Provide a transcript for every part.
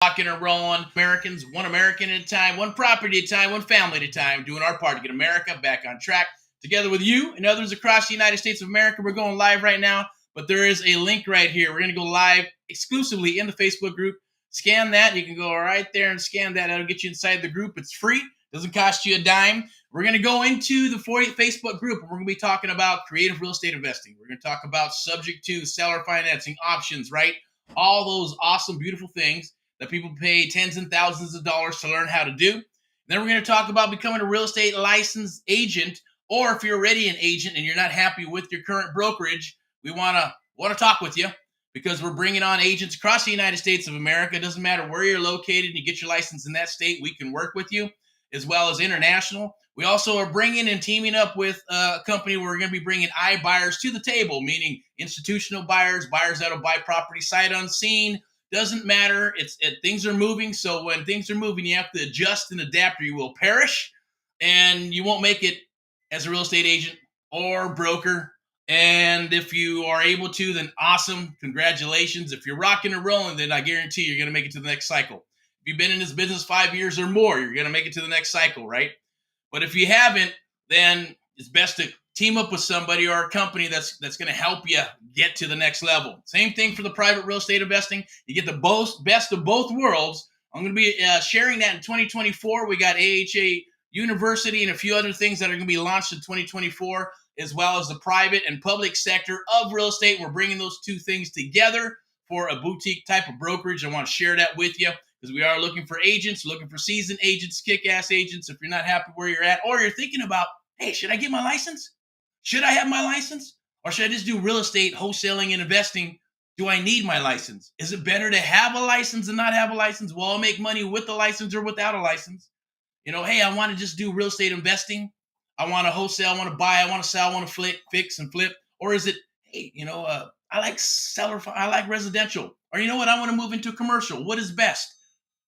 Rocking and rolling. Americans, one American at a time, one property at a time, one family at a time, doing our part to get America back on track. Together with you and others across the United States of America, we're going live right now, but there is a link right here. We're going to go live exclusively in the Facebook group. Scan that. You can go right there and scan that. That'll get you inside the group. It's free. Doesn't cost you a dime. We're going to go into the Facebook group, and we're going to be talking about creative real estate investing. We're going to talk about subject to seller financing options, right? All those awesome, beautiful things that people pay tens and thousands of dollars to learn how to do. Then we're going to talk about becoming a real estate licensed agent, or if you're already an agent and you're not happy with your current brokerage, we want to talk with you because we're bringing on agents across the United States of America. It doesn't matter where you're located and you get your license in that state, we can work with you, as well as international. We also are bringing and teaming up with a company where we're going to be bringing iBuyers to the table, meaning institutional buyers, buyers that will buy property sight unseen. Doesn't matter. Things are moving. So when things are moving, you have to adjust and adapt or you will perish and you won't make it as a real estate agent or broker. And if you are able to, then awesome. Congratulations. If you're rocking and rolling, then I guarantee you're going to make it to the next cycle. If you've been in this business 5 years or more, you're going to make it to the next cycle, right? But if you haven't, then it's best to team up with somebody or a company that's going to help you get to the next level. Same thing for the private real estate investing. You get the best of both worlds. I'm going to be sharing that in 2024. We got AHA University and a few other things that are going to be launched in 2024, as well as the private and public sector of real estate. We're bringing those two things together for a boutique type of brokerage. I want to share that with you because we are looking for agents, looking for seasoned agents, kick-ass agents. If you're not happy where you're at, or you're thinking about, hey, should I get my license? Should I have my license? Or should I just do real estate, wholesaling, and investing? Do I need my license? Is it better to have a license than not have a license? Will I make money with a license or without a license? Hey, I want to just do real estate investing. I want to wholesale, I want to buy, I want to sell, I want to fix and flip. Or is it, hey, I like residential. Or you know what, I want to move into commercial. What is best?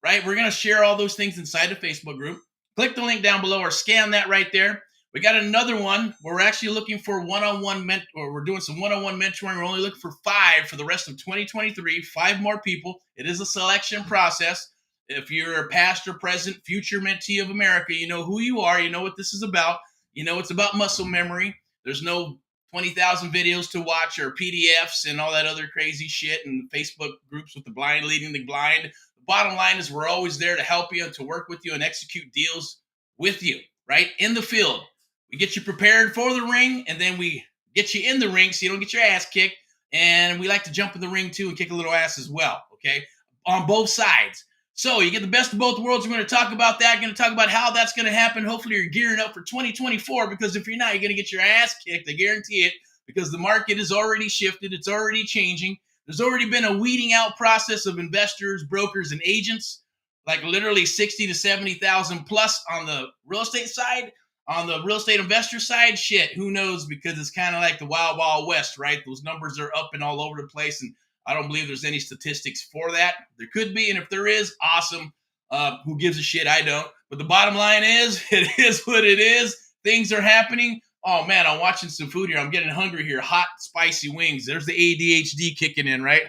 Right? We're going to share all those things inside the Facebook group. Click the link down below or scan that right there. We got another one where we're actually looking for one-on-one or we're doing some one-on-one mentoring. We're only looking for 5 for the rest of 2023, 5 more people. It is a selection process. If you're a past or present, future mentee of America, you know who you are. You know what this is about. You know it's about muscle memory. There's no 20,000 videos to watch or PDFs and all that other crazy shit and Facebook groups with the blind leading the blind. The bottom line is we're always there to help you and to work with you and execute deals with you, right? In the field. We get you prepared for the ring, and then we get you in the ring so you don't get your ass kicked. And we like to jump in the ring, too, and kick a little ass as well, okay? On both sides. So you get the best of both worlds. We're going to talk about that. We're going to talk about how that's going to happen. Hopefully you're gearing up for 2024, because if you're not, you're going to get your ass kicked. I guarantee it, because the market has already shifted. It's already changing. There's already been a weeding out process of investors, brokers, and agents, like literally 60 to 70,000 plus on the real estate side. On the real estate investor side, shit, who knows? Because it's kind of like the wild, wild west, right? Those numbers are up and all over the place, and I don't believe there's any statistics for that. There could be, and if there is, awesome. Who gives a shit? I don't. But the bottom line is, it is what it is. Things are happening. Oh, man, I'm watching some food here. I'm getting hungry here. Hot, spicy wings. There's the ADHD kicking in, right?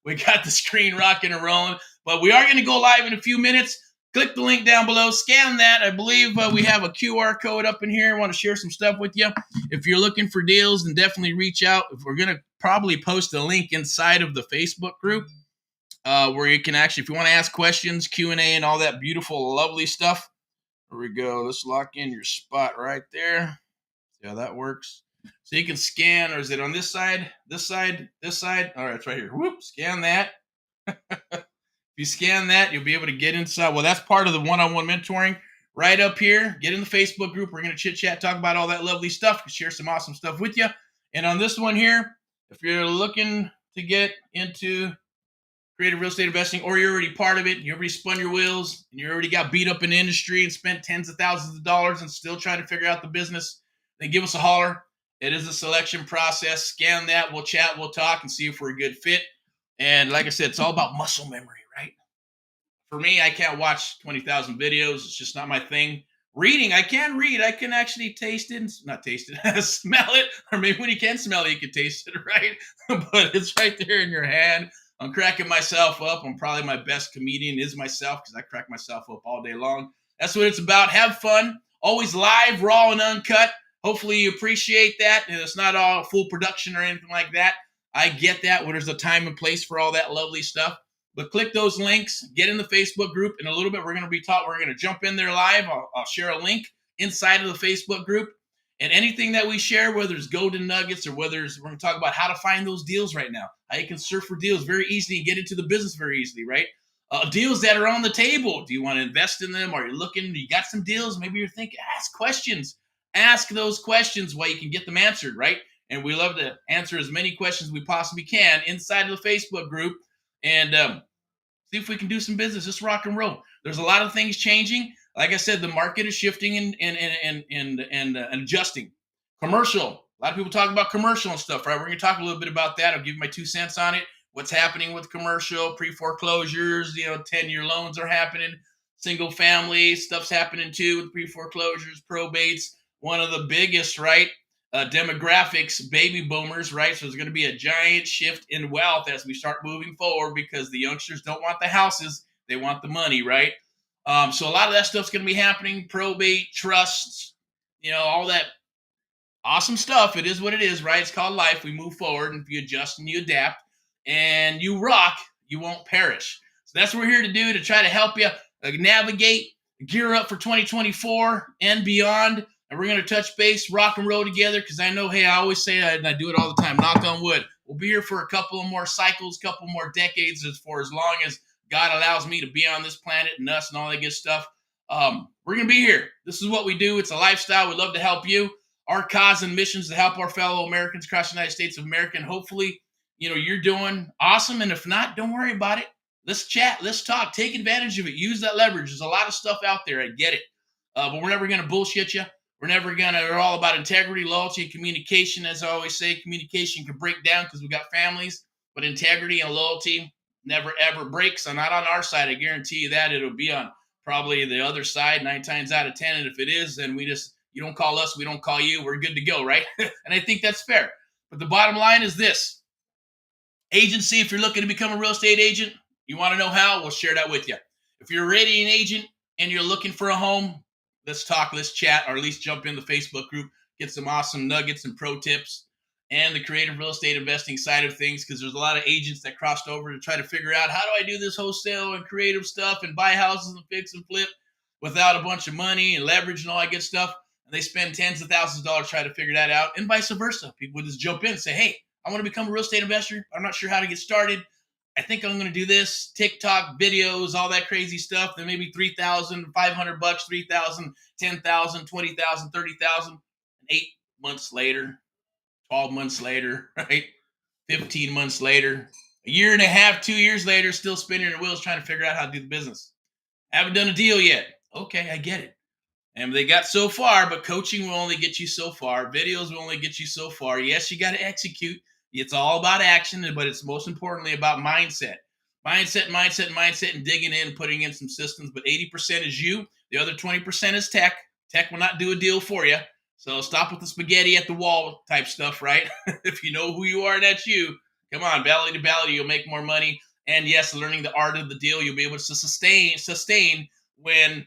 We got the screen rocking and rolling. But we are going to go live in a few minutes. Click the link down below. Scan that. I believe we have a QR code up in here. I want to share some stuff with you. If you're looking for deals, then definitely reach out. If we're going to probably post a link inside of the Facebook group where you can actually, if you want to ask questions, Q&A, and all that beautiful, lovely stuff. Here we go. Let's lock in your spot right there. See how that works. So you can scan, or is it on this side, this side, this side? All right, it's right here. Whoop, scan that. If you scan that, you'll be able to get inside. Well, that's part of the one-on-one mentoring right up here. Get in the Facebook group. We're going to chit-chat, talk about all that lovely stuff, share some awesome stuff with you. And on this one here, if you're looking to get into creative real estate investing, or you're already part of it, you already spun your wheels, and you already got beat up in the industry and spent tens of thousands of dollars and still trying to figure out the business, then give us a holler. It is a selection process. Scan that. We'll chat. We'll talk and see if we're a good fit. And like I said, it's all about muscle memory, right? For me, I can't watch 20,000 videos. It's just not my thing. Reading, I can read. I can actually taste it. Not taste it. Smell it. Or maybe when you can smell it, you can taste it, right? But it's right there in your hand. I'm cracking myself up. I'm probably my best comedian is myself because I crack myself up all day long. That's what it's about. Have fun. Always live, raw, and uncut. Hopefully you appreciate that. And it's not all full production or anything like that. I get that when there's a time and place for all that lovely stuff. But click those links, get in the Facebook group. In a little bit, we're going to jump in there live. I'll share a link inside of the Facebook group. And anything that we share, whether it's golden nuggets or whether we're going to talk about how to find those deals right now, how you can surf for deals very easily and get into the business very easily, right? Deals that are on the table. Do you want to invest in them? Are you looking? You got some deals? Maybe you're thinking, ask questions. Ask those questions while you can get them answered, right? And we love to answer as many questions as we possibly can inside of the Facebook group and see if we can do some business. Just rock and roll. There's a lot of things changing. Like I said, the market is shifting and adjusting. Commercial. A lot of people talk about commercial and stuff, right? We're going to talk a little bit about that. I'll give you my 2 cents on it. What's happening with commercial, pre-foreclosures, 10-year loans are happening. Single family stuff's happening too with pre-foreclosures, probates. One of the biggest, right, demographics, baby boomers, right? So there's going to be a giant shift in wealth as we start moving forward because the youngsters don't want the houses. They want the money, right? So a lot of that stuff's going to be happening. Probate, trusts, all that awesome stuff. It is what it is, right? It's called life. We move forward, and if you adjust and you adapt and you rock, you won't perish. So that's what we're here to do, to try to help you navigate, gear up for 2024 and beyond. And we're going to touch base, rock and roll together because I know, hey, I always say that, and I do it all the time, knock on wood. We'll be here for a couple of more cycles, couple more decades for as long as God allows me to be on this planet and us and all that good stuff. We're going to be here. This is what we do. It's a lifestyle. We'd love to help you. Our cause and mission is to help our fellow Americans across the United States of America. And hopefully, you're doing awesome. And if not, don't worry about it. Let's chat. Let's talk. Take advantage of it. Use that leverage. There's a lot of stuff out there. I get it. But we're never going to bullshit you. We're all about integrity, loyalty, and communication. As I always say, communication can break down because we got families, but integrity and loyalty never, ever breaks. So not on our side. I guarantee you that. It'll be on probably the other side 9 times out of 10. And if it is, then you don't call us, we don't call you. We're good to go, right? And I think that's fair. But the bottom line is this. Agency, if you're looking to become a real estate agent, you want to know how, we'll share that with you. If you're already an agent and you're looking for a home, let's talk, let's chat, or at least jump in the Facebook group, get some awesome nuggets and pro tips and the creative real estate investing side of things, because there's a lot of agents that crossed over to try to figure out, how do I do this wholesale and creative stuff and buy houses and fix and flip without a bunch of money and leverage and all that good stuff. And they spend tens of thousands of dollars trying to figure that out, and vice versa. People would just jump in and say, hey, I want to become a real estate investor. I'm not sure how to get started. I think I'm going to do this, TikTok videos, all that crazy stuff. Then maybe $3,500, $3,000, $10,000, $20,000, $30,000. 8 months later, 12 months later, right? 15 months later, a year and a half, 2 years later, still spinning their wheels trying to figure out how to do the business. Haven't done a deal yet. Okay, I get it. And they got so far, but coaching will only get you so far. Videos will only get you so far. Yes, you got to execute. It's all about action, but it's most importantly about mindset. Mindset, and digging in, putting in some systems. But 80% is you. The other 20% is tech. Tech will not do a deal for you. So stop with the spaghetti at the wall type stuff, right? If you know who you are, that's you. Come on, belly to belly, you'll make more money. And yes, learning the art of the deal, you'll be able to sustain when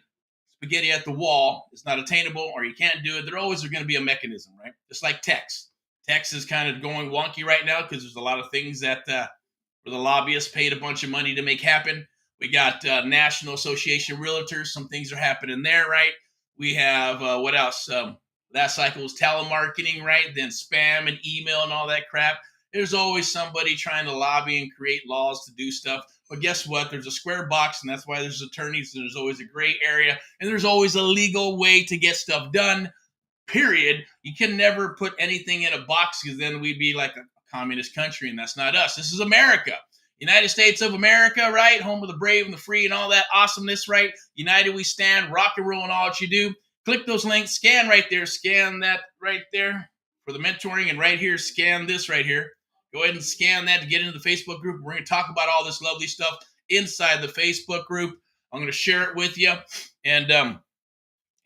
spaghetti at the wall is not attainable or you can't do it. There always are going to be a mechanism, right? Just like text. Text is kind of going wonky right now because there's a lot of things that where the lobbyists paid a bunch of money to make happen. We got National Association of Realtors. Some things are happening there, right? We have, what else? That cycle was telemarketing, right? Then spam and email and all that crap. There's always somebody trying to lobby and create laws to do stuff. But guess what? There's a square box, and that's why there's attorneys, and there's always a gray area, and there's always a legal way to get stuff done, period. You can never put anything in a box because then we'd be like a communist country, and that's not us. This is America. United States of America, right? Home of the brave and the free and all that awesomeness, right? United we stand, rock and roll and all that you do. Click those links, scan right there, scan that right there for the mentoring, and right here, scan this right here. Go ahead and scan that to get into the Facebook group. We're going to talk about all this lovely stuff inside the Facebook group. I'm going to share it with you and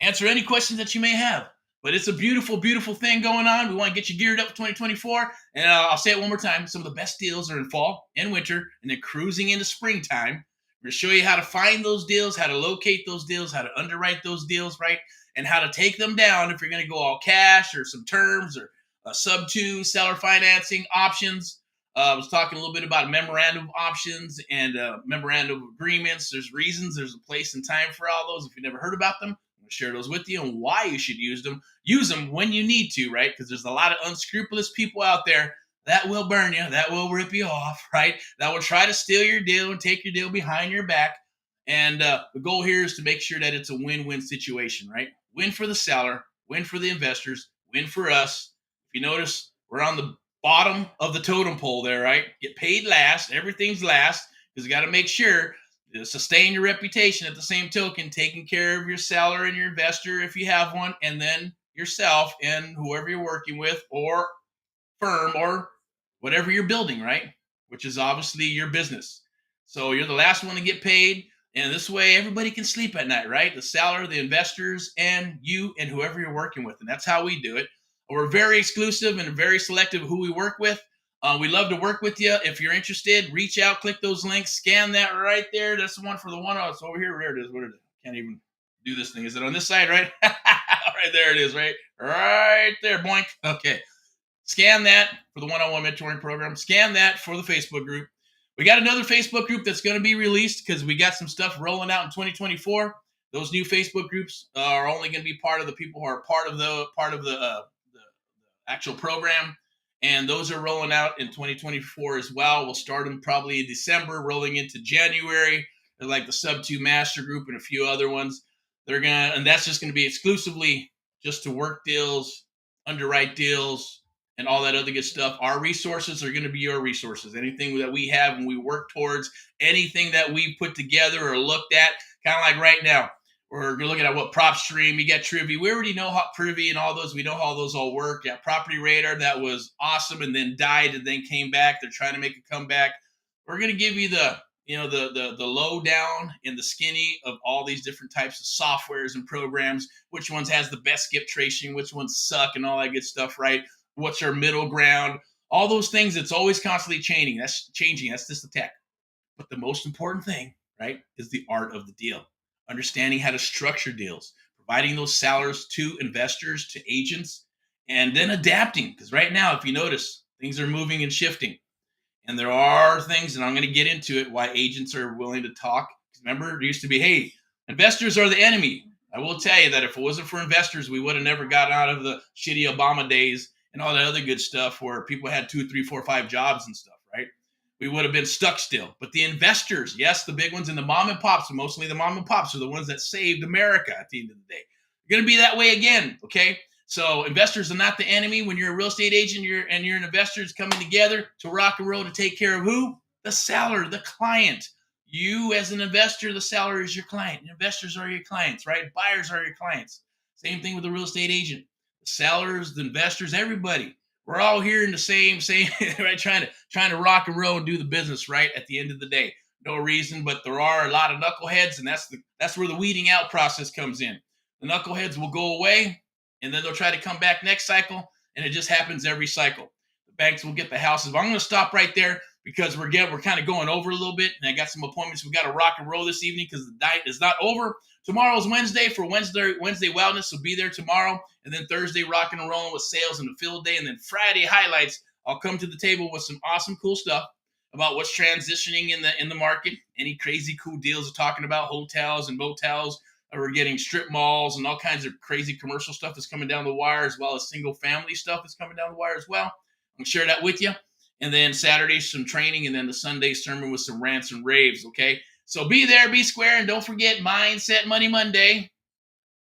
answer any questions that you may have. But it's a beautiful, beautiful thing going on. We want to get you geared up for 2024. And I'll say it one more time. Some of the best deals are in fall and winter, and then cruising into springtime. We're going to show you how to find those deals, how to locate those deals, how to underwrite those deals, right? And how to take them down if you're going to go all cash or some terms or Subto, seller financing options. I was talking a little bit about memorandum of options and memorandum of agreements. There's reasons, there's a place and time for all those. If you've never heard about them, I'm going to share those with you and why you should use them. Use them when you need to, right? Because there's a lot of unscrupulous people out there that will burn you, that will rip you off, right? That will try to steal your deal and take your deal behind your back. And the goal here is to make sure that it's a win-win situation, right? Win for the seller, win for the investors, win for us. If you notice, we're on the bottom of the totem pole there, right? Get paid last. Everything's last because you got to make sure to sustain your reputation at the same token, taking care of your seller and your investor if you have one, and then yourself and whoever you're working with or firm or whatever you're building, right? Which is obviously your business. So you're the last one to get paid. And this way, everybody can sleep at night, right? The seller, the investors, and you and whoever you're working with. And that's how we do it. We're very exclusive and very selective of who we work with. We love to work with you. If you're interested, reach out, click those links, scan that right there. That's the one for the one. Oh, it's over here. There it is. What is it? Can't even do this thing. Is it on this side, right? Right there it is, right? Right there, boink. Okay. Scan that for the one-on-one mentoring program. Scan that for the Facebook group. We got another Facebook group that's going to be released because we got some stuff rolling out in 2024. Those new Facebook groups are only going to be part of the people who are part of the actual program, and those are rolling out in 2024 as well. We'll start them probably in December, rolling into January. They're like the Subto Master Group and a few other ones. And that's just going to be exclusively just to work deals, underwrite deals, and all that other good stuff. Our resources are going to be your resources. Anything that we have and we work towards, anything that we put together or looked at, kind of like right now, we're looking at what prop stream, you got Trivy. We already know how Privy and all those, we know how those all work. Yeah, Property Radar, that was awesome and then died and then came back. They're trying to make a comeback. We're going to give you the lowdown and the skinny of all these different types of softwares and programs, which ones has the best skip tracing, which ones suck and all that good stuff, right? What's our middle ground? All those things, it's always constantly changing. That's just the tech. But the most important thing, right, is the art of the deal. Understanding how to structure deals, providing those sellers to investors, to agents, and then adapting. Because right now, if you notice, things are moving and shifting. And there are things, and I'm going to get into it, why agents are willing to talk. Remember, it used to be, hey, investors are the enemy. I will tell you that if it wasn't for investors, we would have never got out of the shitty Obama days and all that other good stuff where people had 2, 3, 4, 5 jobs and stuff, right? We would have been stuck still. But the investors, yes, the big ones and the mom and pops, mostly the mom and pops are the ones that saved America at the end of the day. You're going to be that way again, okay? So investors are not the enemy. When you're a real estate agent you're an investor, it's coming together to rock and roll to take care of who? The seller, the client. You as an investor, the seller is your client. Investors are your clients, right? Buyers are your clients. Same thing with a real estate agent. The sellers, the investors, everybody. We're all here in the same, right? Trying to rock and roll and do the business, right? At the end of the day, no reason, but there are a lot of knuckleheads, and that's where the weeding out process comes in. The knuckleheads will go away, and then they'll try to come back next cycle, and it just happens every cycle. The banks will get the houses. But I'm going to stop right there because we're kind of going over a little bit, and I got some appointments. We got to rock and roll this evening because the night is not over. Tomorrow's Wednesday for Wednesday Wellness, so be there tomorrow. And then Thursday, rocking and rolling with sales and the field day. And then Friday highlights, I'll come to the table with some awesome, cool stuff about what's transitioning in the market. Any crazy cool deals we're talking about, hotels and motels. We're getting strip malls and all kinds of crazy commercial stuff that's coming down the wire, as well as single family stuff that's coming down the wire as well. I'm going to share that with you. And then Saturday, some training, and then the Sunday sermon with some rants and raves, okay? So be there, be square, and don't forget Mindset Money Monday.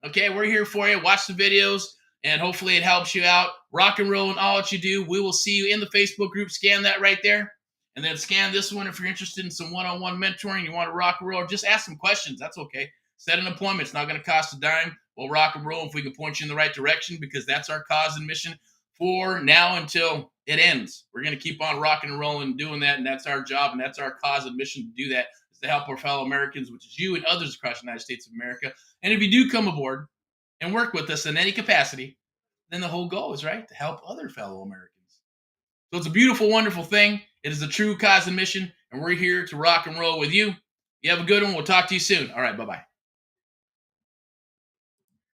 Okay, we're here for you. Watch the videos, and hopefully it helps you out. Rock and roll in all that you do. We will see you in the Facebook group. Scan that right there. And then scan this one if you're interested in some one-on-one mentoring. You want to rock and roll, or just ask some questions. That's okay. Set an appointment. It's not going to cost a dime. We'll rock and roll if we can point you in the right direction, because that's our cause and mission for now until it ends. We're going to keep on rocking and rolling and doing that, and that's our job, and that's our cause and mission to do that, is to help our fellow Americans, which is you and others across the United States of America. And if you do come aboard and work with us in any capacity, then the whole goal is, right, to help other fellow Americans. So it's a beautiful, wonderful thing. It is a true cause and mission, and we're here to rock and roll with you. You have a good one. We'll talk to you soon. All right, bye-bye.